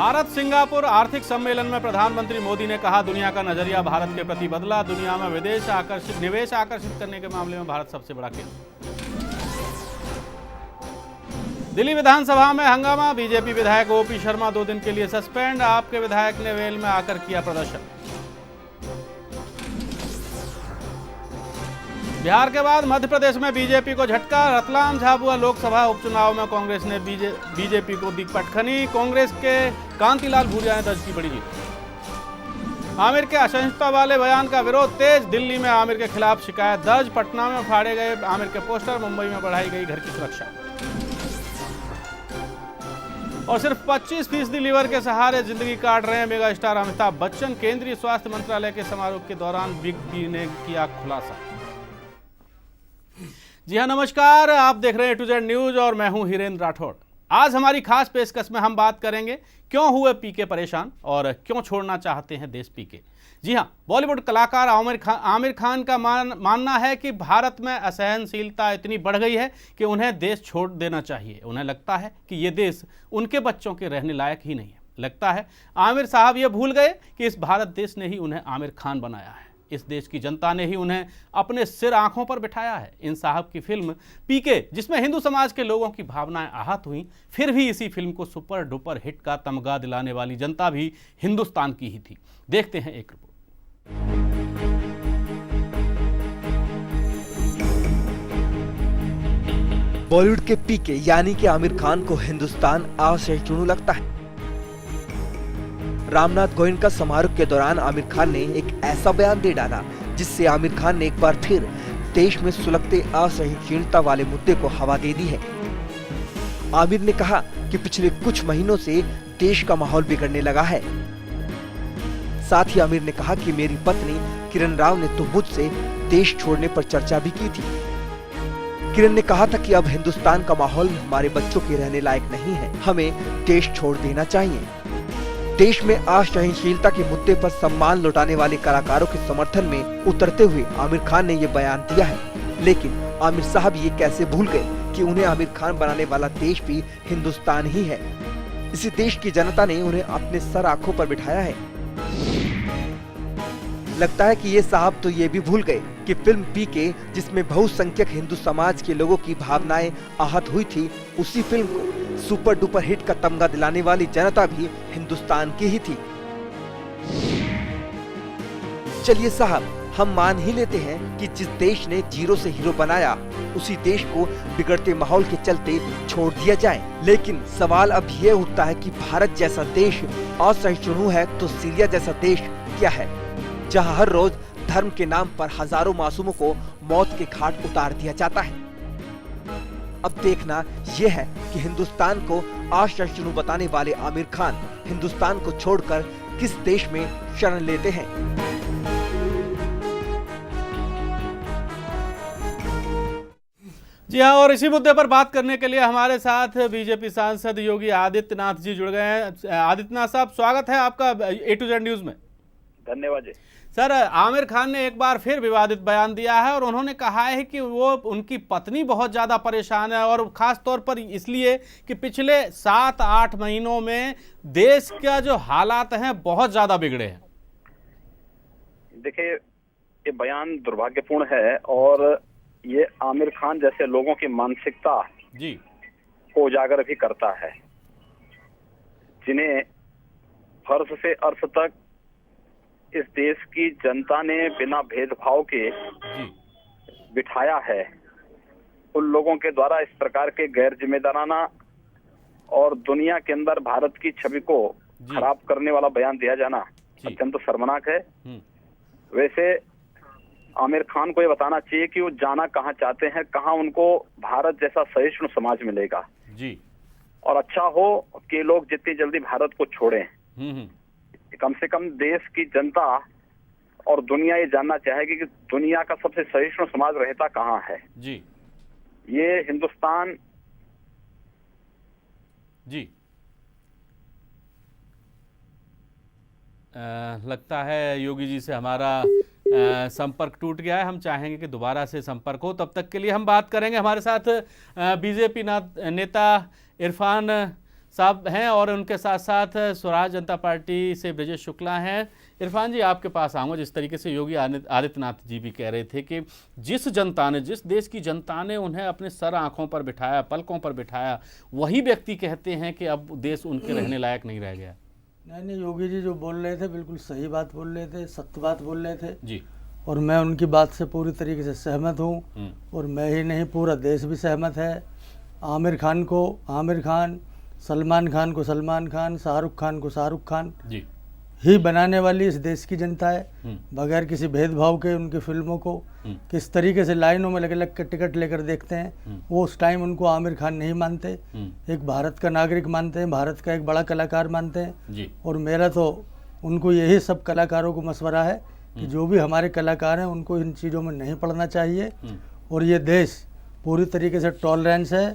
Bharat Singapore आर्थिक सम्मेलन में प्रधानमंत्री मोदी ने कहा, दुनिया का नजरिया भारत के प्रति बदला। दुनिया में निवेश आकर्षित करने के मामले में भारत सबसे बड़ा केंद्र। दिल्ली विधानसभा में हंगामा, बीजेपी विधायक ओपी शर्मा 2 दिन के लिए सस्पेंड। आपके विधायक ने वेल में आकर किया प्रदर्शन। बिहार के बाद मध्य प्रदेश में बीजेपी को झटका। रतलाम झाबुआ लोकसभा उपचुनाव में कांग्रेस ने बीजेपी को दी पटखनी। कांग्रेस के कांतिलाल भूरिया ने दर्ज की बड़ी जीत। आमिर के असहिष्णुता वाले बयान का विरोध तेज। दिल्ली में आमिर के खिलाफ शिकायत दर्ज। पटना में फाड़े गए आमिर के पोस्टर। मुंबई में बढ़ाई गई घर की सुरक्षा। और सिर्फ 25% लीवर के सहारे जिंदगी काट रहे हैं मेगा स्टार अमिताभ बच्चन। केंद्रीय स्वास्थ्य मंत्रालय के समारोह के दौरान बिग बी ने किया खुलासा। जी हाँ, नमस्कार। आप देख रहे हैं A to Z न्यूज और मैं हूं हिरेंद्र राठौड़। आज हमारी खास पेशकश में हम बात करेंगे क्यों हुए पीके परेशान और क्यों छोड़ना चाहते हैं देश पीके। जी हाँ, बॉलीवुड कलाकार आमिर खान का मानना है कि भारत में असहनशीलता इतनी बढ़ गई है कि उन्हें देश छोड़ देना चाहिए। उन्हें लगता है कि ये देश उनके बच्चों के रहने लायक ही नहीं है। लगता है आमिर साहब ये भूल गए कि इस भारत देश ने ही उन्हें आमिर खान बनाया है। इस देश की जनता ने ही उन्हें अपने सिर आंखों पर बिठाया है। इन साहब की फिल्म पीके, जिसमें हिंदू समाज के लोगों की भावनाएं आहत हुई, फिर भी इसी फिल्म को सुपर डुपर हिट का तमगा दिलाने वाली जनता भी हिंदुस्तान की ही थी। देखते हैं एक रिपोर्ट। बॉलीवुड के पीके यानी कि आमिर खान को हिंदुस्तान असहिष्णु लगता है। रामनाथ गोविंद का समारोह के दौरान आमिर खान ने एक ऐसा बयान दे डाला जिससे आमिर खान ने एक बार फिर देश में सुलगते असहिष्णुता वाले मुद्दे को हवा दे दी है। आमिर ने कहा कि पिछले कुछ महीनों से देश का माहौल बिगड़ने लगा है। साथ ही आमिर ने कहा कि मेरी पत्नी किरण राव ने तो मुझसे देश छोड़ने पर चर्चा भी की थी। किरण ने कहा था कि अब हिंदुस्तान का माहौल हमारे बच्चों के रहने लायक नहीं है, हमें देश छोड़ देना चाहिए। देश में असहिष्णुता के मुद्दे पर सम्मान लौटाने वाले कलाकारों के समर्थन में उतरते हुए आमिर खान ने ये बयान दिया है। लेकिन आमिर साहब ये कैसे भूल गए कि उन्हें आमिर खान बनाने वाला देश भी हिंदुस्तान ही है। इसी देश की जनता ने उन्हें अपने सर आंखों पर बिठाया है। लगता है कि ये साहब तो ये भी भूल गए कि फिल्म पीके, जिसमें बहुसंख्यक हिंदू समाज के लोगों की भावनाएं आहत हुई थी, उसी फिल्म को सुपर डुपर हिट का तमगा दिलाने वाली जनता भी हिंदुस्तान की ही थी। चलिए साहब, हम मान ही लेते हैं कि जिस देश ने जीरो से हीरो बनाया, उसी देश को बिगड़ते माहौल के चलते छोड़ दिया जाए। लेकिन सवाल अब ये उठता है कि भारत जैसा देश असहिष्णु है तो सीरिया जैसा देश क्या है, जहां हर रोज धर्म के नाम पर हजारों मासूमों को मौत के घाट उतार दिया जाता है। अब देखना यह है कि हिंदुस्तान को असहिष्णु बताने वाले आमिर खान हिंदुस्तान को छोड़कर किस देश में शरण लेते हैं। जी हाँ, और इसी मुद्दे पर बात करने के लिए हमारे साथ बीजेपी सांसद योगी आदित्यनाथ जी जुड़ गए हैं। आदित्यनाथ साहब, स्वागत है आपका A to Z न्यूज में। धन्यवाद जी। सर, आमिर खान ने एक बार फिर विवादित बयान दिया है और उन्होंने कहा है कि वो उनकी पत्नी बहुत ज्यादा परेशान है, और खास तौर पर इसलिए कि पिछले 7-8 महीनों में देश का जो हालात हैं बहुत ज्यादा बिगड़े हैं। देखिए, ये बयान दुर्भाग्यपूर्ण है और ये आमिर खान जैसे लोगों की मानसिकता जी को उजागर भी करता है, जिन्हें फर्श से अर्श तक इस देश की जनता ने बिना भेदभाव के बिठाया है। उन लोगों के द्वारा इस प्रकार के गैर जिम्मेदाराना और दुनिया के अंदर भारत की छवि को खराब करने वाला बयान दिया जाना अत्यंत शर्मनाक है। वैसे आमिर खान को ये बताना चाहिए कि वो जाना कहाँ चाहते हैं, कहाँ उनको भारत जैसा सहिष्णु समाज मिलेगा जी। और अच्छा हो कि लोग जितनी जल्दी भारत को छोड़ें। कम से कम देश की जनता और दुनिया ये जानना चाहेगी कि दुनिया का सबसे सहिष्णु समाज रहता कहाँ है जी। ये हिंदुस्तान जी। लगता है योगी जी से हमारा संपर्क टूट गया है। हम चाहेंगे कि दोबारा से संपर्क हो। तब तक के लिए हम बात करेंगे, हमारे साथ बीजेपी नेता इरफान साहब हैं और उनके साथ साथ स्वराज जनता पार्टी से ब्रजेश शुक्ला हैं। इरफान जी, आपके पास आऊँगा। जिस तरीके से योगी आदित्यनाथ जी भी कह रहे थे कि जिस देश की जनता ने उन्हें अपने सर आंखों पर बिठाया, पलकों पर बिठाया, वही व्यक्ति कहते हैं कि अब देश उनके रहने लायक नहीं रह गया। नहीं, योगी जी जो बोल रहे थे बिल्कुल सही बात बोल रहे थे, सत्य बात बोल रहे थे जी, और मैं उनकी बात से पूरी तरीके से सहमत हूँ। और मैं ही नहीं, पूरा देश भी सहमत है। आमिर खान को आमिर खान, सलमान खान को सलमान खान, शाहरुख खान को शाहरुख खान जी ही बनाने वाली इस देश की जनता है। बगैर किसी भेदभाव के उनकी फिल्मों को किस तरीके से लाइनों में लगे लग के टिकट लेकर देखते हैं। वो उस टाइम उनको आमिर खान नहीं मानते, एक भारत का नागरिक मानते हैं, भारत का एक बड़ा कलाकार मानते हैं जी। और मेरा तो उनको यही सब कलाकारों को मशवरा है कि जो भी हमारे कलाकार हैं उनको इन चीज़ों में नहीं पड़ना चाहिए। और ये देश पूरी तरीके से टॉलरेंस है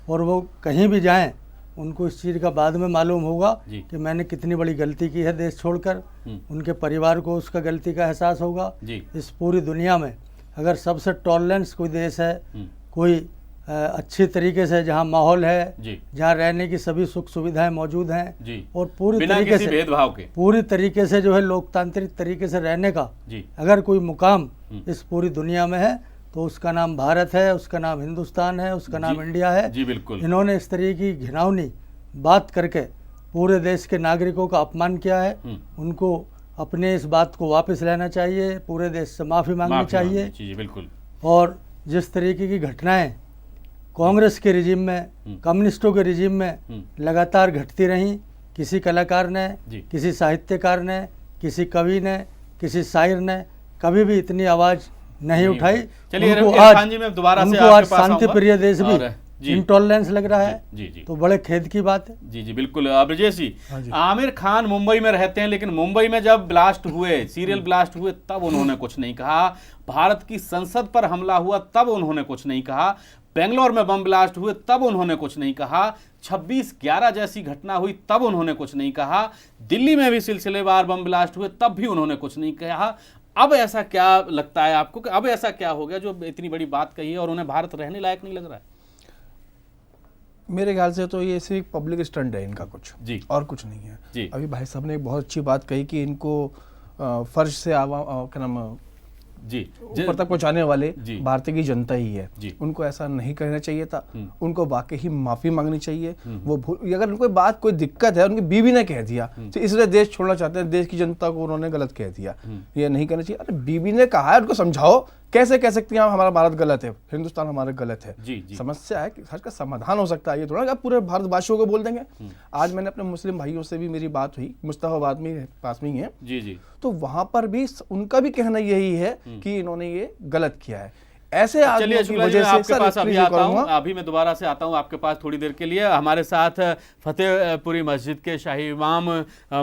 और वो कहीं भी जाएं उनको इस चीज़ का बाद में मालूम होगा कि मैंने कितनी बड़ी गलती की है देश छोड़कर। उनके परिवार को उसका गलती का एहसास होगा। इस पूरी दुनिया में अगर सबसे टॉलरेंस कोई देश है, कोई अच्छी तरीके से जहाँ माहौल है, जहाँ रहने की सभी सुख सुविधाएं मौजूद हैं और पूरी तरीके से भेदभाव के पूरी तरीके से जो है लोकतांत्रिक तरीके से रहने का अगर कोई मुकाम इस पूरी दुनिया में है तो उसका नाम भारत है, उसका नाम हिंदुस्तान है, उसका नाम इंडिया है। जी बिल्कुल। इन्होंने इस तरीके की घिनौनी बात करके पूरे देश के नागरिकों का अपमान किया है। उनको अपने इस बात को वापस लेना चाहिए, पूरे देश से माफ़ी मांगनी चाहिए। जी बिल्कुल। और जिस तरीके की घटनाएं कांग्रेस के रिजीम में, कम्युनिस्टों के रिजीम में लगातार घटती रहीं, किसी कलाकार ने, किसी साहित्यकार ने, किसी कवि ने, किसी शायर ने कभी भी इतनी आवाज़ नहीं उठाई। चलिए उनको आज शांति प्रिय देश भी इंटॉलरेंस लग रहा है। जी। तो बड़े खेद की बात है। जी बिल्कुल। ब्रजेश जी, आमिर खान मुंबई में रहते हैं, लेकिन मुंबई में जब ब्लास्ट हुए, सीरियल ब्लास्ट हुए, तब उन्होंने कुछ नहीं कहा। भारत की संसद पर हमला हुआ तब उन्होंने कुछ नहीं कहा। बेंगलोर में बम ब्लास्ट हुए तब उन्होंने कुछ नहीं कहा। 26/11 जैसी घटना हुई तब उन्होंने कुछ नहीं कहा। दिल्ली में भी सिलसिलेवार बम ब्लास्ट हुए तब भी उन्होंने कुछ नहीं कहा। अब ऐसा क्या लगता है आपको कि अब ऐसा क्या हो गया जो इतनी बड़ी बात कही है और उन्हें भारत रहने लायक नहीं लग रहा है? मेरे ख्याल से तो ये सिर्फ पब्लिक स्टंट है इनका, कुछ जी और कुछ नहीं है जी। अभी भाई साहब ने एक बहुत अच्छी बात कही कि इनको फर्ज से क्या नाम जी ऊपर तक पहुंचाने वाले जी भारतीय की जनता ही है जी। उनको ऐसा नहीं करना चाहिए था। उनको वाकई ही माफी मांगनी चाहिए। वो अगर उनको बात कोई दिक्कत है, उनकी बीवी ने कह दिया तो इसलिए देश छोड़ना चाहते हैं, देश की जनता को उन्होंने गलत कह दिया, ये नहीं करना चाहिए। अरे बीवी ने कहा है, उनको समझाओ। कैसे कह सकती हैं आप हमारा भारत गलत है, हिंदुस्तान हमारा गलत है? जी। समस्या है कि हर का समाधान हो सकता है, ये थोड़ा आप पूरे भारतवासियों को बोल देंगे। आज मैंने अपने मुस्लिम भाइयों से भी मेरी बात हुई, मुस्तफाबाद में पास में ही है जी। तो वहां पर भी उनका भी कहना यही है कि इन्होंने ये गलत किया है। ऐसे चलिए शुक्ला जी, मैं आपके पास अभी आता हूं, अभी मैं दोबारा से आता हूं आपके पास थोड़ी देर के लिए। हमारे साथ फतेहपुरी मस्जिद के शाही इमाम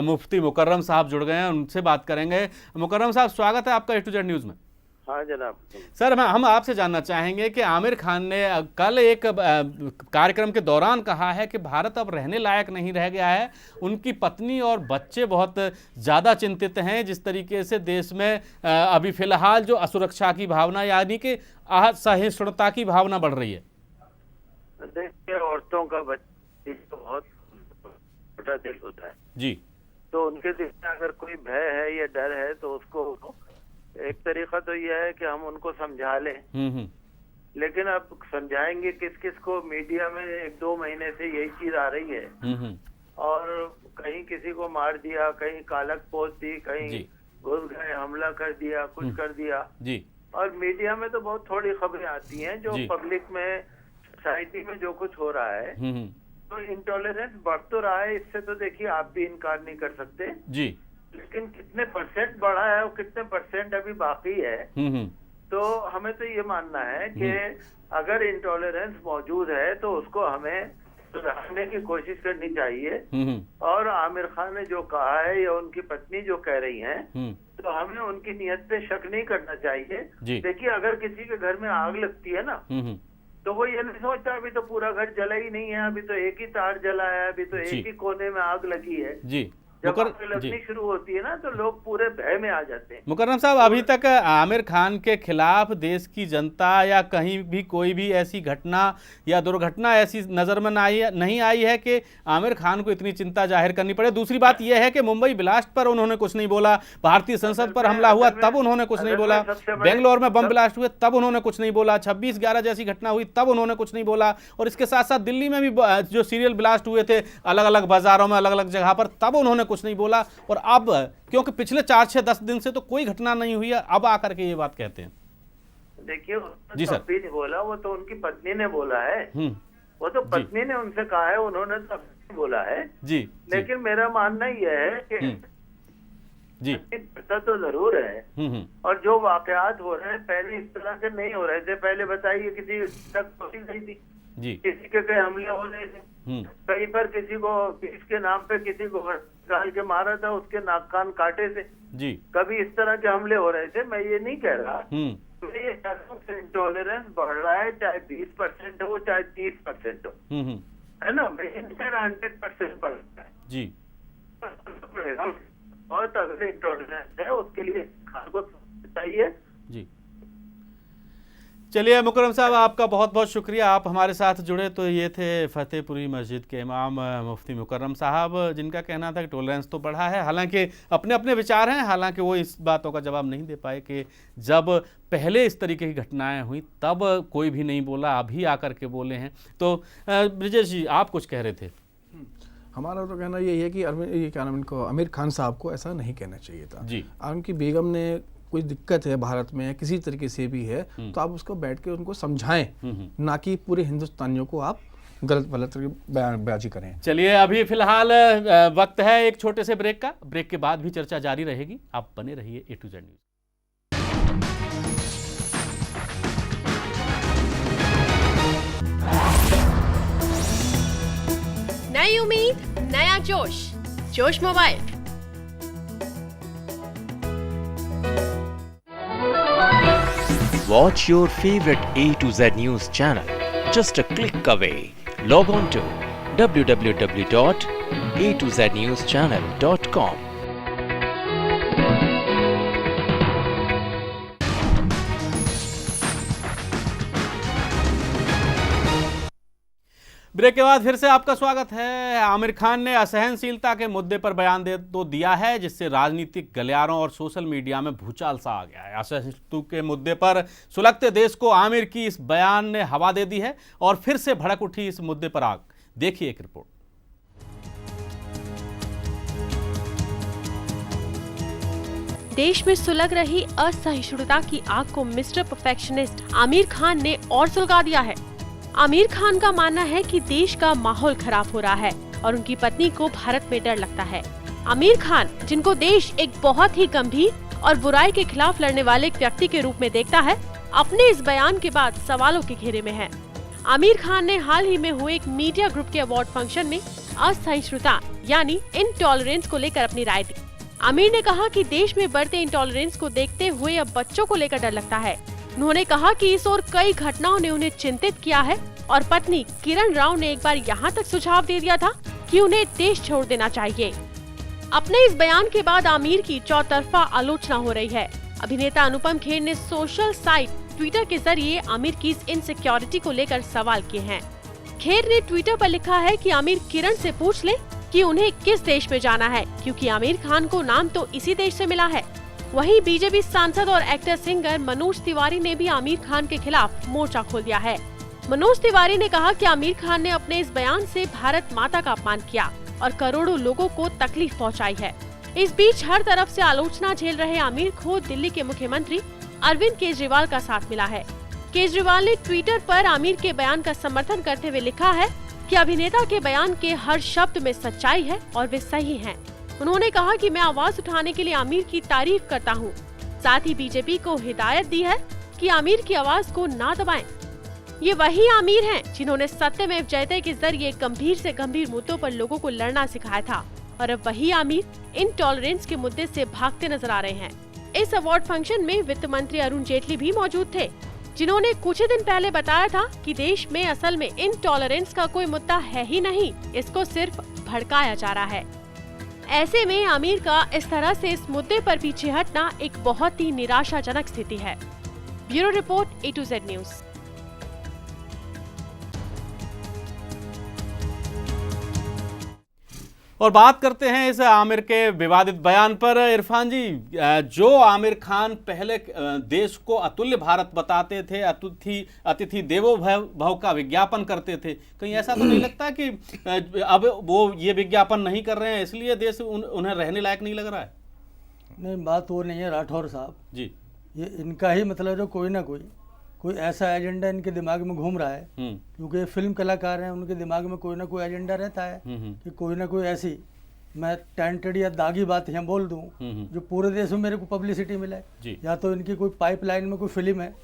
मुफ्ती मुकर्रम साहब जुड़ गए हैं, उनसे बात करेंगे। मुकर्रम साहब, स्वागत है आपका A to Z न्यूज़ में। हाँ जनाब। सर, हम आपसे जानना चाहेंगे कि आमिर खान ने कल एक कार्यक्रम के दौरान कहा है कि भारत अब रहने लायक नहीं रह गया है। उनकी पत्नी और बच्चे बहुत ज़्यादा चिंतित हैं जिस तरीके से देश में अभी फिलहाल जो असुरक्षा की भावना यानी कि असहिष्णुता की भावना बढ़ रही है। देखिए, औरतों का बच्चे तो बहुत छोटा दिल होता है जी। तो उनके दिल में अगर कोई भय है या डर है तो उसको एक तरीका तो यह है कि हम उनको समझा लें। लेकिन अब समझाएंगे किस किस को? मीडिया में 1-2 महीने से यही चीज आ रही है और कहीं किसी को मार दिया, कहीं कालक पोत दी, कहीं घुस गए, हमला कर दिया, कुछ कर दिया जी। और मीडिया में तो बहुत थोड़ी खबरें आती हैं जो पब्लिक में, सोसाइटी में जो कुछ हो रहा है। तो इंटॉलरेंस बढ़ तो रहा है, इससे तो देखिए आप भी इनकार नहीं कर सकते जी। लेकिन कितने % बढ़ा है और कितने % अभी बाकी है, तो हमें तो ये मानना है कि अगर इंटॉलरेंस मौजूद है तो उसको हमें सुधारने की कोशिश करनी चाहिए। और आमिर खान ने जो कहा है या उनकी पत्नी जो कह रही हैं, तो हमें उनकी नियत पे शक नहीं करना चाहिए। देखिए, अगर किसी के घर में आग लगती है ना तो वो ये नहीं सोचता अभी तो पूरा घर जला ही नहीं है, अभी तो एक ही तार जला है, अभी तो एक ही कोने में आग लगी है जी। जब आग लगनी शुरू होती है ना तो लोग पूरे भय में आ जाते हैं। मुकर्रम साहब, अभी तक आमिर खान के खिलाफ देश की जनता या कहीं भी कोई भी ऐसी घटना या दुर्घटना ऐसी नजर में नहीं आई है कि आमिर खान को इतनी चिंता जाहिर करनी पड़े। दूसरी बात यह है कि मुंबई ब्लास्ट पर उन्होंने कुछ नहीं बोला, भारतीय संसद पर हमला हुआ तब उन्होंने कुछ नहीं बोला, बेंगलोर में बम ब्लास्ट हुए तब उन्होंने कुछ नहीं बोला, 26/11 जैसी घटना हुई तब उन्होंने कुछ नहीं बोला, और इसके साथ साथ दिल्ली में भी जो सीरियल ब्लास्ट हुए थे अलग अलग बाजारों में अलग अलग जगह पर तब उन्होंने कुछ नहीं बोला। और अब क्योंकि पिछले 4-6-10 दिन से तो कोई घटना नहीं हुई है, अब आकर के ये बात कहते हैं। देखिए जी सर, नहीं बोला, वो तो उनकी पत्नी ने बोला है, वो तो पत्नी ने उनसे कहा है, उन्होंने तो बोला है जी। लेकिन मेरा मानना यह है कि जी पता तो जरूर है, और जो वाकयात हो रहे हैं पहले इस तरह के नहीं हो रहे थे। पहले बताइए किसी तक पहुंची गई थी जी, किसी के कई हमले हो रहे थे, कहीं पर किसी को पीस के नाम पे किसी को डाल के मारा था, उसके नाक कान काटे थे जी, कभी इस तरह के हमले हो रहे थे। मैं ये नहीं कह रहा, मैं ये कह रहा हूँ इंटॉलरेंस बढ़ रहा है, चाहे 20% हो चाहे 30% हो, है ना। मैं 100% बढ़ रहा है जी। बहुत अगर इंटॉलरेंस है उसके लिए खान को चाहिए जी। चलिए मुकर्रम साहब, आपका बहुत बहुत शुक्रिया, आप हमारे साथ जुड़े। तो ये थे फतेहपुरी मस्जिद के इमाम मुफ्ती मुकर्रम साहब, जिनका कहना था कि टॉलरेंस तो बढ़ा है, हालांकि अपने अपने विचार हैं, हालांकि वो इस बातों का जवाब नहीं दे पाए कि जब पहले इस तरीके की घटनाएं हुई तब कोई भी नहीं बोला, अभी आकर के बोले हैं। तो ब्रिजेश जी, आप कुछ कह रहे थे। हमारा तो कहना यही है कि ये क्या नाम इनको आमिर खान साहब को ऐसा नहीं कहना चाहिए था जी। उनकी बेगम ने कोई दिक्कत है भारत में किसी तरीके से भी है तो आप उसको बैठ के उनको समझाएं, ना कि पूरे हिंदुस्तानियों को आप गलत बयानबाजी करें। चलिए अभी फिलहाल वक्त है एक छोटे से ब्रेक का, ब्रेक के बाद भी चर्चा जारी रहेगी, आप बने रहिए A to Z न्यूज़। नई उम्मीद, नया जोश, जोश mobile. Watch your favorite A to Z News channel just a click away. Log on to www.atoznewschannel.com. Break के बाद फिर से आपका स्वागत है। आमिर खान ने असहनशीलता के मुद्दे पर बयान दे तो दिया है, जिससे राजनीतिक गलियारों और सोशल मीडिया में भूचाल सा आ गया है। असहनशीलता के मुद्दे पर सुलगते देश को आमिर की इस बयान ने हवा दे दी है और फिर से भड़क उठी इस मुद्दे पर आग। देखिए एक रिपोर्ट। देश में सुलग रही असहिष्णुता की आग को मिस्टर परफेक्शनिस्ट आमिर खान ने और सुलगा दिया है। आमिर खान का मानना है कि देश का माहौल खराब हो रहा है और उनकी पत्नी को भारत में डर लगता है। आमिर खान, जिनको देश एक बहुत ही गंभीर और बुराई के खिलाफ लड़ने वाले एक व्यक्ति के रूप में देखता है, अपने इस बयान के बाद सवालों के घेरे में है। आमिर खान ने हाल ही में हुए एक मीडिया ग्रुप के अवार्ड फंक्शन में असहिष्णुता यानी इनटॉलरेंस को लेकर अपनी राय दी। आमिर ने कहा कि देश में बढ़ते इनटॉलरेंस को देखते हुए अब बच्चों को लेकर डर लगता है। उन्होंने कहा कि इस और कई घटनाओं ने उन्हें चिंतित किया है और पत्नी किरण राव ने एक बार यहाँ तक सुझाव दे दिया था कि उन्हें देश छोड़ देना चाहिए। अपने इस बयान के बाद आमिर की चौतरफा आलोचना हो रही है। अभिनेता अनुपम खेर ने सोशल साइट ट्विटर के जरिए आमिर की इस इनसिक्योरिटी को लेकर सवाल किए हैं। खेर ने ट्विटर पर लिखा है कि आमिर किरण से पूछ ले कि उन्हें किस देश में जाना है, क्योंकि आमिर खान को नाम तो इसी देश से मिला है। वहीं बीजेपी सांसद और एक्टर सिंगर मनोज तिवारी ने भी आमिर खान के खिलाफ मोर्चा खोल दिया है। मनोज तिवारी ने कहा कि आमिर खान ने अपने इस बयान से भारत माता का अपमान किया और करोड़ों लोगों को तकलीफ पहुंचाई है। इस बीच हर तरफ से आलोचना झेल रहे आमिर को दिल्ली के मुख्यमंत्री अरविंद केजरीवाल का साथ मिला है। केजरीवाल ने ट्विटर पर आमिर के बयान का समर्थन करते हुए लिखा है कि अभिनेता के बयान के हर शब्द में सच्चाई है और वे सही हैं। उन्होंने कहा कि मैं आवाज उठाने के लिए आमिर की तारीफ करता हूं। साथ ही बीजेपी को हिदायत दी है कि आमिर की आवाज को ना दबाएं। ये वही आमिर हैं जिन्होंने सत्यमेव जयते के जरिए गंभीर से गंभीर मुद्दों पर लोगों को लड़ना सिखाया था, और अब वही आमिर इनटॉलरेंस के मुद्दे से भागते नजर आ रहे हैं। इस अवार्ड फंक्शन में वित्त मंत्री अरुण जेटली भी मौजूद थे, जिन्होंने कुछ ही दिन पहले बताया था कि देश में असल में इनटॉलरेंस का कोई मुद्दा है ही नहीं, इसको सिर्फ भड़काया जा रहा है। ऐसे में आमिर का इस तरह से इस मुद्दे पर पीछे हटना एक बहुत ही निराशाजनक स्थिति है। Bureau report A2Z news. और बात करते हैं इस आमिर के विवादित बयान पर। इरफान जी, जो आमिर खान पहले देश को अतुल्य भारत बताते थे, अतिथि देवो भव का विज्ञापन करते थे, कहीं ऐसा तो नहीं लगता कि अब वो ये विज्ञापन नहीं कर रहे हैं इसलिए देश उन्हें रहने लायक नहीं लग रहा है? नहीं, बात वो नहीं है राठौर साहब जी। ये इनका ही मतलब जो कोई ना कोई ऐसा एजेंडा इनके दिमाग में घूम रहा है, क्योंकि ये फिल्म कलाकार हैं, उनके दिमाग में कोई ना कोई एजेंडा रहता है कि कोई ना कोई ऐसी मैं टेंटेड या दागी बात यहाँ बोल दूँ जो पूरे देश में मेरे को पब्लिसिटी मिले। या तो इनकी कोई पाइपलाइन में कोई फिल्म है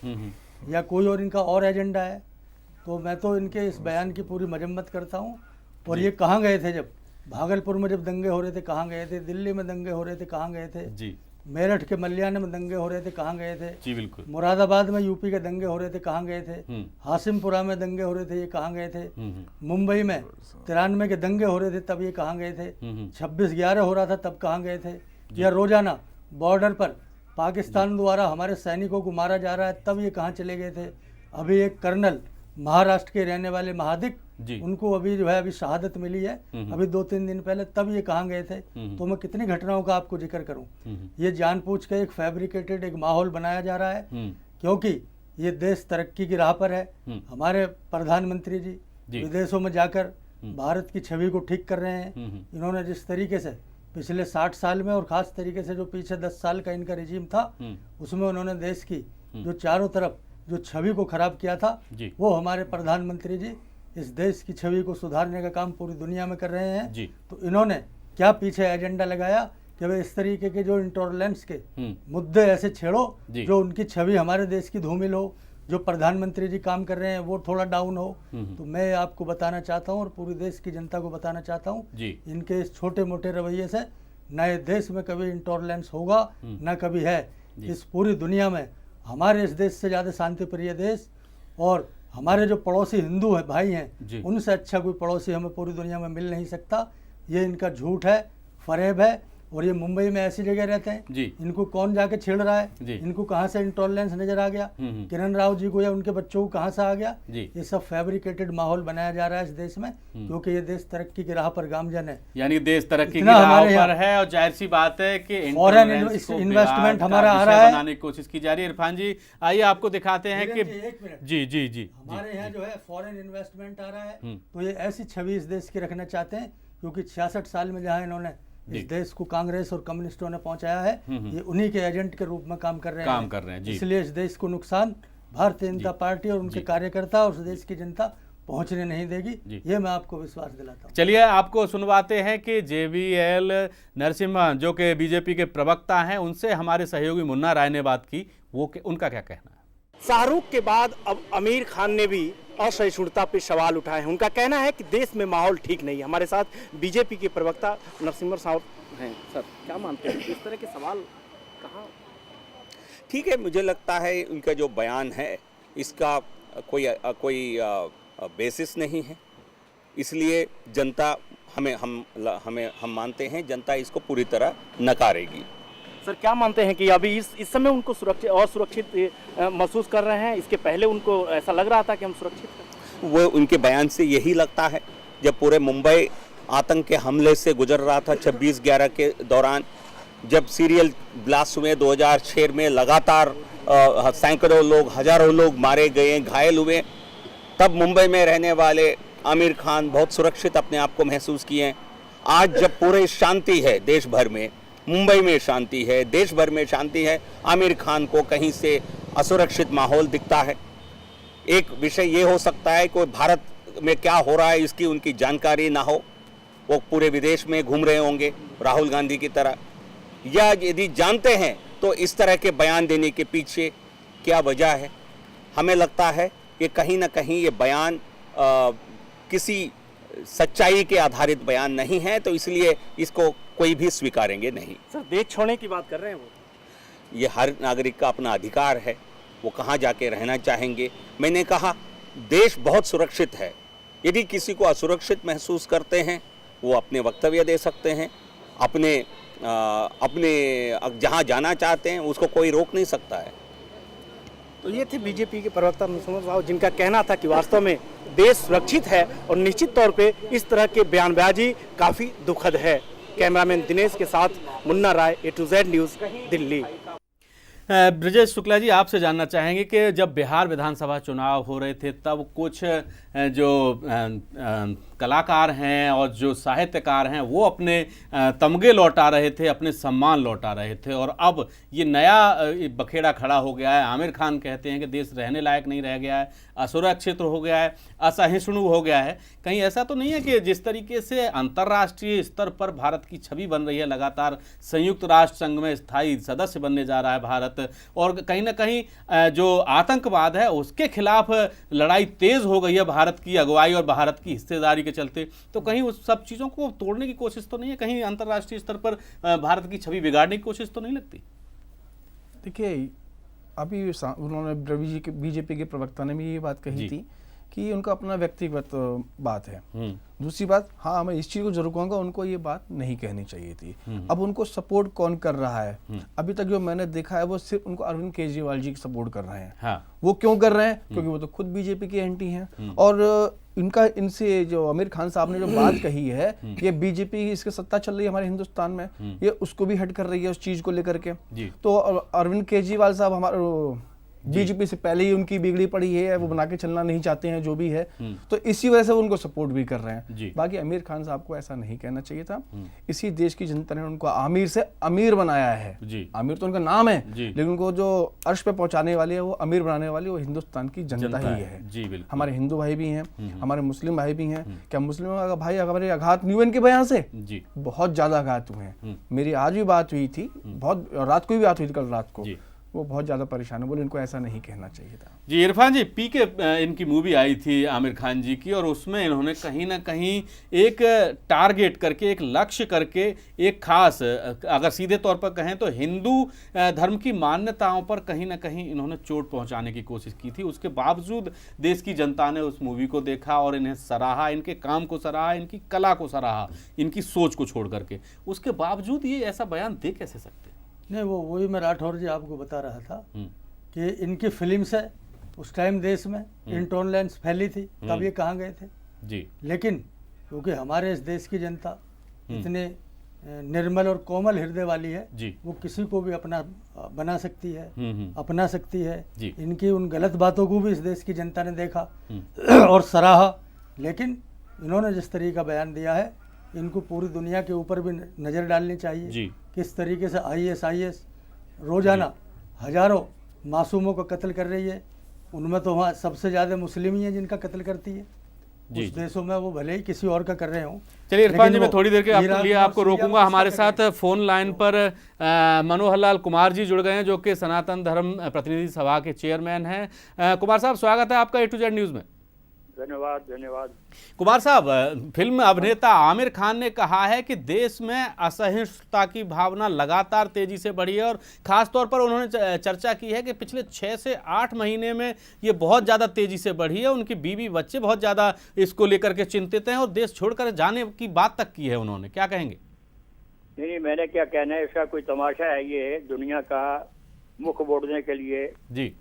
या कोई और इनका और एजेंडा है। तो मैं तो इनके इस बयान की पूरी मजम्मत करता हूँ। और ये कहाँ गए थे जब भागलपुर में जब दंगे हो रहे थे, कहाँ गए थे? दिल्ली में दंगे हो रहे थे, कहाँ गए थे? जी। मेरठ के मल्यान में दंगे हो रहे थे, कहाँ गए थे? जी बिल्कुल। मुरादाबाद में यूपी के दंगे हो रहे थे, कहाँ गए थे? हासिमपुरा में दंगे हो रहे थे, ये कहाँ गए थे? मुंबई में 93 के दंगे हो रहे थे, तब ये कहाँ गए थे? 26/11 हो रहा था, तब कहाँ गए थे? या रोजाना बॉर्डर पर पाकिस्तान द्वारा हमारे सैनिकों को मारा जा रहा है, तब ये कहाँ चले गए थे? अभी एक कर्नल महाराष्ट्र के रहने वाले महादिक, उनको अभी जो है अभी शहादत मिली है, अभी 2-3 दिन पहले, तब ये कहाँ गए थे? तो मैं कितनी घटनाओं का आपको जिक्र करूं। ये जानबूझ के एक फैब्रिकेटेड एक माहौल बनाया जा रहा है, क्योंकि ये देश तरक्की की राह पर है। हमारे प्रधानमंत्री जी विदेशों में जाकर भारत की छवि को ठीक कर रहे हैं। इन्होंने जिस तरीके से पिछले 60 साल में और खास तरीके से जो पीछे 10 साल का इनका रिजीम था, उसमें उन्होंने देश की जो चारों तरफ जो छवि को खराब किया था, वो हमारे प्रधानमंत्री जी इस देश की छवि को सुधारने का काम पूरी दुनिया में कर रहे हैं। तो इन्होंने क्या पीछे एजेंडा लगाया कि वे इस तरीके के जो इंटॉलरेंस के मुद्दे ऐसे छेड़ो जो उनकी छवि हमारे देश की धूमिल हो, जो प्रधानमंत्री जी काम कर रहे हैं वो थोड़ा डाउन हो। तो मैं आपको बताना चाहता हूँ और पूरी देश की जनता को बताना चाहता हूँ, इनके इस छोटे मोटे रवैये से न ये देश में कभी इंटॉलरेंस होगा न कभी है। इस पूरी दुनिया में हमारे इस देश से ज़्यादा शांति प्रिय देश और हमारे जो पड़ोसी हिंदू है भाई हैं, उनसे अच्छा कोई पड़ोसी हमें पूरी दुनिया में मिल नहीं सकता। ये इनका झूठ है, फरेब है। और ये मुंबई में ऐसी जगह रहते हैं, इनको कौन जाके छेड़ रहा है? इनको कहाँ से इंटॉलरेंस नजर आ गया? किरण राव जी को या उनके बच्चों को कहाँ से आ गया? ये सब फैब्रिकेटेड माहौल बनाया जा रहा है इस देश में, क्योंकि ये देश तरक्की की राह पर गामजन है। यानी देश तरक्की की राह पर है और जाहिर सी बात है कि फॉरेन इन्वेस्टमेंट हमारा आ रहा है, बनाने की कोशिश की जा रही है। इरफान जी आइए आपको दिखाते हैं कि जी हमारे यहाँ जो है फॉरेन इन्वेस्टमेंट आ रहा है। तो ये ऐसी छवि इस देश की रखना चाहते हैं, क्योंकि 66 साल में जहाँ इन्होंने इस देश को कांग्रेस और कम्युनिस्टों ने पहुंचाया है, ये उन्हीं के एजेंट के रूप में काम कर रहे हैं। इसलिए इस देश को नुकसान भारतीय जनता पार्टी और उनके कार्यकर्ता और इस देश की जनता पहुंचने नहीं देगी, ये मैं आपको विश्वास दिलाता हूं। चलिए आपको सुनवाते हैं कि JVL नरसिम्हा जो कि बीजेपी के प्रवक्ता हैं, उनसे हमारे सहयोगी मुन्ना राय ने बात की, वो उनका क्या कहना है। शाहरुख के बाद अब आमिर खान ने भी असहिष्णुता पे सवाल उठाए हैं। उनका कहना है कि देश में माहौल ठीक नहीं है। हमारे साथ बीजेपी के प्रवक्ता नरसिम्हा साहब हैं। सर क्या मानते हैं इस तरह के सवाल कहाँ? ठीक है, मुझे लगता है उनका जो बयान है इसका कोई बेसिस नहीं है, इसलिए जनता हम मानते हैं जनता इसको पूरी तरह नकारेगी। सर क्या मानते हैं कि अभी इस समय उनको सुरक्षित महसूस कर रहे हैं? इसके पहले उनको ऐसा लग रहा था कि हम सुरक्षित हैं? वो उनके बयान से यही लगता है। जब पूरे मुंबई आतंक के हमले से गुजर रहा था 26/11 के दौरान, जब सीरियल ब्लास्ट हुए 2006 में, लगातार सैकड़ों लोग, हजारों लोग मारे गए, घायल हुए, तब मुंबई में रहने वाले आमिर खान बहुत सुरक्षित अपने आप को महसूस किए। आज जब पूरे शांति है देश भर में, मुंबई में शांति है, देश भर में शांति है, आमिर खान को कहीं से असुरक्षित माहौल दिखता है। एक विषय ये हो सकता है कि भारत में क्या हो रहा है इसकी उनकी जानकारी ना हो, वो पूरे विदेश में घूम रहे होंगे राहुल गांधी की तरह, या यदि जानते हैं तो इस तरह के बयान देने के पीछे क्या वजह है। हमें लगता है कि कहीं ना कहीं ये बयान किसी सच्चाई के आधारित बयान नहीं है, तो इसलिए इसको कोई भी स्वीकारेंगे नहीं। सर देश छोड़ने की बात कर रहे हैं वो? ये हर नागरिक का अपना अधिकार है, वो कहाँ जाके रहना चाहेंगे। मैंने कहा देश बहुत सुरक्षित है, यदि किसी को असुरक्षित महसूस करते हैं वो अपने वक्तव्य दे सकते हैं। अपने जहाँ जाना चाहते हैं उसको कोई रोक नहीं सकता है। तो ये थे बीजेपी के प्रवक्ता नरसिम्हा राव, जिनका कहना था कि वास्तव में देश सुरक्षित है और निश्चित तौर पे इस तरह के बयानबाजी काफी दुखद है। कैमरामैन दिनेश के साथ Munna Rai, A to Z news, Delhi. Brajesh Shukla ji, आपसे जानना चाहेंगे कि जब बिहार विधानसभा चुनाव हो रहे थे तब कुछ जो कलाकार हैं और जो साहित्यकार हैं वो अपने तमगे लौटा रहे थे, अपने सम्मान लौटा रहे थे, और अब ये नया बखेड़ा खड़ा हो गया है। आमिर खान कहते हैं कि देश रहने लायक नहीं रह गया है, असुरक्षित हो गया है, असहिष्णु हो गया है। कहीं ऐसा तो नहीं है कि जिस तरीके से अंतर्राष्ट्रीय स्तर पर भारत की छवि बन रही है, लगातार संयुक्त राष्ट्र संघ में स्थायी सदस्य बनने जा रहा है भारत, और कहीं ना कहीं जो आतंकवाद है उसके खिलाफ लड़ाई तेज हो गई है भारत की अगुवाई और भारत की हिस्सेदारी के चलते, तो कहीं उस सब चीज़ों को तोड़ने की कोशिश तो नहीं है, कहीं अंतर्राष्ट्रीय स्तर पर भारत की छवि बिगाड़ने की कोशिश तो नहीं लगती? देखिए, अभी उन्होंने बीजेपी के प्रवक्ता ने भी ये बात कही थी कि उनका अपना व्यक्तिगत बात है। दूसरी बात, हाँ, मैं इस चीज को जरूर कहूंगा, उनको ये बात नहीं कहनी चाहिए थी। अब उनको सपोर्ट कौन कर रहा है? अभी तक जो मैंने देखा है वो सिर्फ उनको अरविंद केजरीवाल जी सपोर्ट कर रहे हैं। हाँ। वो क्यों कर रहे हैं? क्योंकि वो तो खुद बीजेपी के एंटी हैं, और इनसे जो आमिर खान साहब ने जो बात कही है, ये बीजेपी इसके सत्ता चल रही है हमारे हिंदुस्तान में, ये उसको भी हट कर रही है उस चीज को लेकर के। तो अरविंद केजरीवाल साहब हमारे बीजेपी से पहले ही उनकी बिगड़ी पड़ी है, वो बना के चलना नहीं चाहते हैं जो भी है, तो इसी वजह से वो उनको सपोर्ट भी कर रहे हैं। बाकी आमिर खान साहब को ऐसा नहीं कहना चाहिए था। इसी देश की जनता ने उनको आमिर से अमीर बनाया है। आमिर तो उनका नाम है, लेकिन उनको जो अर्श पे पहुंचाने वाली है, वो अमीर बनाने वाली वो हिंदुस्तान की जनता ही है। हमारे हिंदू भाई भी हैं, हमारे मुस्लिम भाई भी हैं। क्या मुस्लिम भाई हमारे आघात नहीं हुए इनके बयान से? बहुत ज्यादा आघात हुए हैं। मेरी आज भी बात हुई थी, बहुत रात को भी बात हुई थी, कल रात को, वो बहुत ज़्यादा परेशान है, बोले इनको ऐसा नहीं कहना चाहिए था। जी इरफान जी, पीके इनकी मूवी आई थी आमिर खान जी की, और उसमें इन्होंने कहीं ना कहीं एक टारगेट करके, एक लक्ष्य करके, एक खास, अगर सीधे तौर पर कहें तो हिंदू धर्म की मान्यताओं पर कहीं ना कहीं इन्होंने चोट पहुंचाने की कोशिश की थी। उसके बावजूद देश की जनता ने उस मूवी को देखा और इन्हें सराहा, इनके काम को सराहा, इनकी कला को सराहा, इनकी सोच को छोड़ करके। उसके बावजूद ये ऐसा बयान दे कैसे सकते? नहीं, वही मैं राठौर जी आपको बता रहा था कि इनकी फिल्म से उस टाइम देश में इंटॉलरेंस फैली थी, तब ये कहाँ गए थे जी। लेकिन क्योंकि हमारे इस देश की जनता इतने निर्मल और कोमल हृदय वाली है जी, वो किसी को भी अपना बना सकती है, अपना सकती है। इनकी उन गलत बातों को भी इस देश की जनता ने देखा और सराहा, लेकिन इन्होंने जिस तरीके का बयान दिया है, इनको पूरी दुनिया के ऊपर भी नज़र डालनी चाहिए जी। किस तरीके से ISIS रोजाना हजारों मासूमों को कत्ल कर रही है, उनमें तो वहाँ सबसे ज़्यादा मुस्लिम ही हैं जिनका कत्ल करती है जी। उस देशों में वो भले ही किसी और का कर रहे हों। चलिए इरफान जी, मैं थोड़ी देर के लिए आपको रोकूंगा। हमारे साथ फोन लाइन पर मनोहर लाल कुमार जी जुड़ गए हैं, जो कि सनातन धर्म प्रतिनिधि सभा के चेयरमैन हैं। कुमार साहब, स्वागत है आपका A to Z न्यूज़ में। धन्यवाद धन्यवाद। कुमार साहब, फिल्म अभिनेता आमिर खान ने कहा है कि देश में असहिष्णुता की भावना लगातार तेजी से बढ़ी है, और खास तौर पर उन्होंने चर्चा की है कि पिछले 6 से 8 महीने में ये बहुत ज़्यादा तेजी से बढ़ी है। उनकी बीवी बच्चे बहुत ज़्यादा इसको लेकर के चिंतित हैं और देश छोड़कर जाने की बात तक की है उन्होंने। क्या कहेंगे? नहीं, मैंने क्या कहना है, इसका कोई तमाशा है? ये दुनिया का मुख बोड़ने के लिए जी,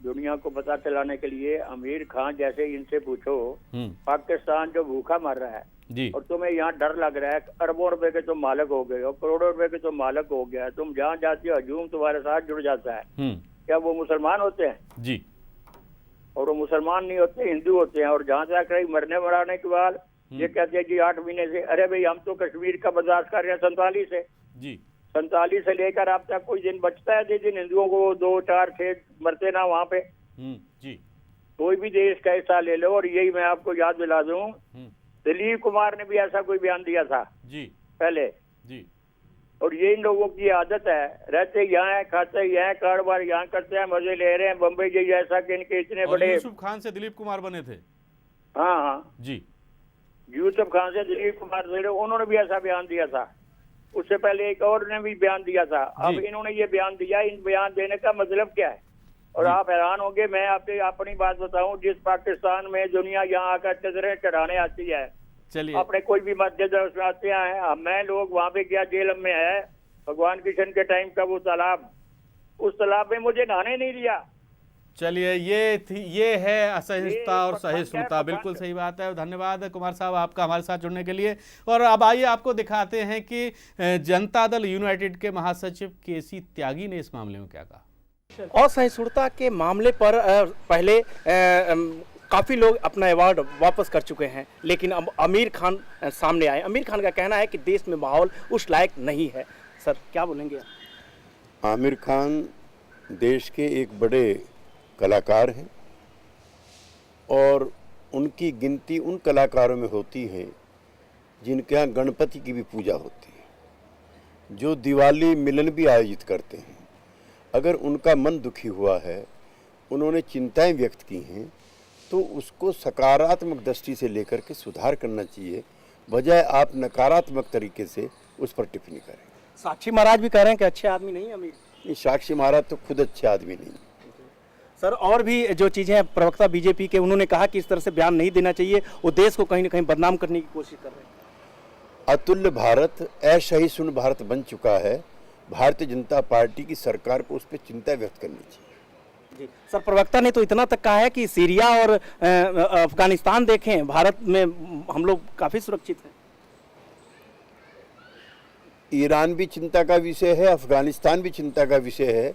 दुनिया को पता चलाने के लिए। आमिर खान जैसे इनसे पूछो, पाकिस्तान जो भूखा मर रहा है जी, और तुम्हें यहाँ डर लग रहा है, अरबों रुपए के तुम मालिक हो गए हो, करोड़ों रुपए के तुम मालिक हो गया, तुम जहाँ जाती हो हजूम तुम्हारे साथ जुड़ जाता है। क्या वो मुसलमान होते हैं जी? और वो मुसलमान नहीं होते, हिंदू होते हैं। और जहाँ जाकर मरने मराने के बाद ये कहते हैं जी 8 महीने से, अरे भाई हम तो कश्मीर का बर्दाश्त कर रहे हैं 47 से जी, 47 से लेकर आप तक कोई दिन बचता है जिस दिन हिंदुओं को 2, 4, 6 मरते ना वहाँ पे जी। कोई भी देश का हिस्सा ले लो। और यही मैं आपको याद दिला दूं, दिलीप कुमार ने भी ऐसा कोई बयान दिया था जी पहले जी। और ये इन लोगों की आदत है, रहते यहाँ है, खाते यहाँ, कारोबार यहाँ करते हैं, मजे ले रहे हैं। बम्बई जी जैसा कि इनके इतने बड़े यूसुफ खान से दिलीप कुमार बने थे। हाँ हाँ जी, यूसुफ खान से दिलीप कुमार, उन्होंने भी ऐसा बयान दिया था। उससे पहले एक और ने भी बयान दिया था। अब इन्होंने ये बयान दिया, इन बयान देने का मतलब क्या है? और आप हैरान होंगे, मैं आपसे अपनी बात बताऊं, जिस पाकिस्तान में दुनिया यहाँ आकर चदरें चढ़ाने आती है, चलिए, अपने कोई भी मस्जिद उसमें हैं। मैं लोग वहाँ पे गया, जेल में है भगवान किशन के टाइम का वो तालाब, उस तालाब में मुझे नहाने नहीं दिया। चलिए, ये है असहिष्णुता और सहिष्णुता, बिल्कुल सही बात है। धन्यवाद कुमार साहब आपका हमारे साथ जुड़ने के लिए। और अब आइए आपको दिखाते हैं कि जनता दल यूनाइटेड के महासचिव केसी त्यागी ने इस मामले में क्या कहा। असहिष्णुता के मामले पर पहले काफ़ी लोग अपना अवार्ड वापस कर चुके हैं, लेकिन अब आमिर खान सामने आए। आमिर खान का कहना है कि देश में माहौल उस लायक नहीं है। सर क्या बोलेंगे? आमिर खान देश के एक बड़े कलाकार हैं और उनकी गिनती उन कलाकारों में होती है जिनके यहाँ गणपति की भी पूजा होती है, जो दिवाली मिलन भी आयोजित करते हैं। अगर उनका मन दुखी हुआ है, उन्होंने चिंताएं व्यक्त की हैं, तो उसको सकारात्मक दृष्टि से लेकर के सुधार करना चाहिए, बजाय आप नकारात्मक तरीके से उस पर टिप्पणी करें। साक्षी महाराज भी कह रहे हैं कि अच्छे आदमी नहीं आमिर। साक्षी महाराज तो खुद अच्छे आदमी नहीं। सर और भी जो चीज़ें प्रवक्ता बीजेपी के, उन्होंने कहा कि इस तरह से बयान नहीं देना चाहिए, वो देश को कहीं ना कहीं बदनाम करने की कोशिश कर रहे हैं। अतुल्य भारत, असहिष्णु भारत बन चुका है। भारतीय जनता पार्टी की सरकार को उस पर चिंता व्यक्त करनी चाहिए। जी सर, प्रवक्ता ने तो इतना तक कहा है कि सीरिया और अफगानिस्तान देखें, भारत में हम लोग काफ़ी सुरक्षित हैं। ईरान भी चिंता का विषय है, अफगानिस्तान भी चिंता का विषय है,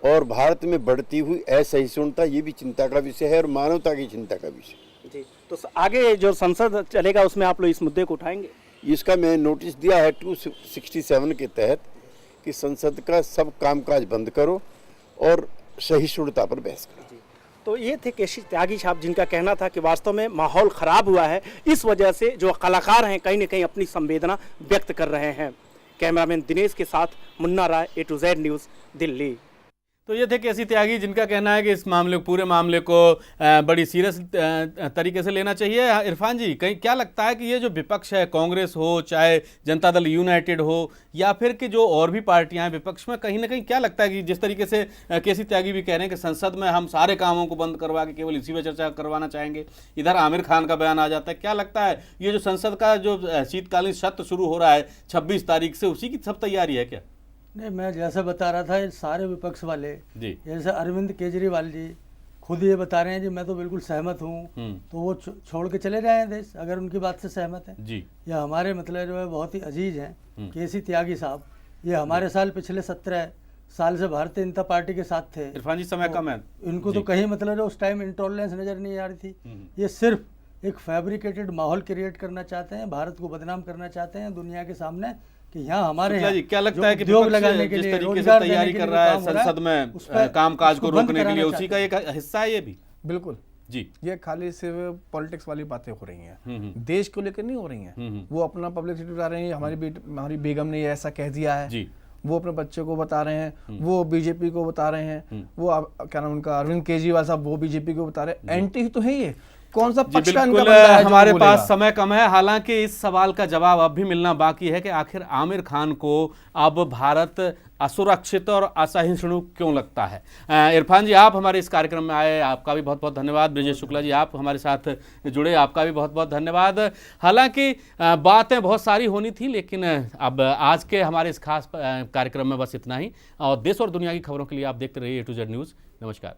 और भारत में बढ़ती हुई असहिष्णुता ये भी चिंता का विषय है और मानवता की चिंता का विषय। जी, तो आगे जो संसद चलेगा उसमें आप लोग इस मुद्दे को उठाएंगे? इसका मैं नोटिस दिया है 267 के तहत कि संसद का सब कामकाज बंद करो और सहिष्णुता पर बहस करो। तो ये थे केसी त्यागी साहब, जिनका कहना था कि वास्तव में माहौल खराब हुआ है, इस वजह से जो कलाकार हैं कहीं न कहीं अपनी संवेदना व्यक्त कर रहे हैं। कैमरामैन दिनेश के साथ Munna Rai, A to Z news, Delhi. तो ये थे केसी त्यागी, जिनका कहना है कि इस मामले, पूरे मामले को बड़ी सीरियस तरीके से लेना चाहिए। इरफान जी, कहीं क्या लगता है कि ये जो विपक्ष है, कांग्रेस हो चाहे जनता दल यूनाइटेड हो या फिर कि जो और भी पार्टियां हैं विपक्ष में, कहीं ना कहीं क्या लगता है कि जिस तरीके से केसी त्यागी भी कह रहे हैं कि संसद में हम सारे कामों को बंद करवा के केवल इसी पर चर्चा करवाना चाहेंगे, इधर आमिर खान का बयान आ जाता है, क्या लगता है ये जो संसद का जो शीतकालीन सत्र शुरू हो रहा है 26 तारीख से, उसी की सब तैयारी है क्या? नहीं, मैं जैसे बता रहा था, ये सारे विपक्ष वाले जी, जैसे अरविंद केजरीवाल जी खुद ये बता रहे हैं जी मैं तो बिल्कुल सहमत हूँ, तो वो छोड़ के चले जाएं देश अगर उनकी बात से सहमत है जी। या हमारे मतलब जो है बहुत ही अजीज हैं केसी त्यागी साहब, ये हमारे साल पिछले 17 साल से भारतीय जनता पार्टी के साथ थे। इरफान जी समय कम है, इनको तो कहीं मतलब उस टाइम इंटॉलरेंस नजर नहीं आ रही थी। ये सिर्फ एक फैब्रिकेटेड माहौल क्रिएट करना चाहते हैं, भारत को बदनाम करना चाहते हैं दुनिया के सामने कि यहाँ हमारे जी, क्या लगता है कि उद्योग लगाने के लिए, तरीके से तैयारी कर रहा है संसद में कामकाज को रोकने के लिए, उसी का एक हिस्सा है ये भी? बिल्कुल जी, ये खाली सिर्फ पॉलिटिक्स वाली बातें हो रही हैं, देश को लेकर नहीं हो रही हैं। वो अपना पब्लिसिटी बता रहे हैं, हमारी बेगम ने ऐसा कह दिया है जी, वो अपने बच्चे को बता रहे हैं, वो बीजेपी को बता रहे हैं, वो क्या नाम उनका अरविंद केजरीवाल साहब, वो बीजेपी को बता रहे हैं। एंटी ही तो है ये, कौन सा पक्ष का इनका बंदा है? हमारे पास समय कम है, हालांकि इस सवाल का जवाब अब भी मिलना बाकी है कि आखिर आमिर खान को अब भारत असुरक्षित और असहिष्णु क्यों लगता है। इरफान जी, आप हमारे इस कार्यक्रम में आए, आपका भी बहुत बहुत धन्यवाद। ब्रजेश शुक्ला जी, आप हमारे साथ जुड़े, आपका भी बहुत बहुत धन्यवाद। हालांकि बातें बहुत सारी होनी थी, लेकिन अब आज के हमारे इस खास कार्यक्रम में बस इतना ही। और देश और दुनिया की खबरों के लिए आप देखते रहिए A to Z न्यूज़। नमस्कार।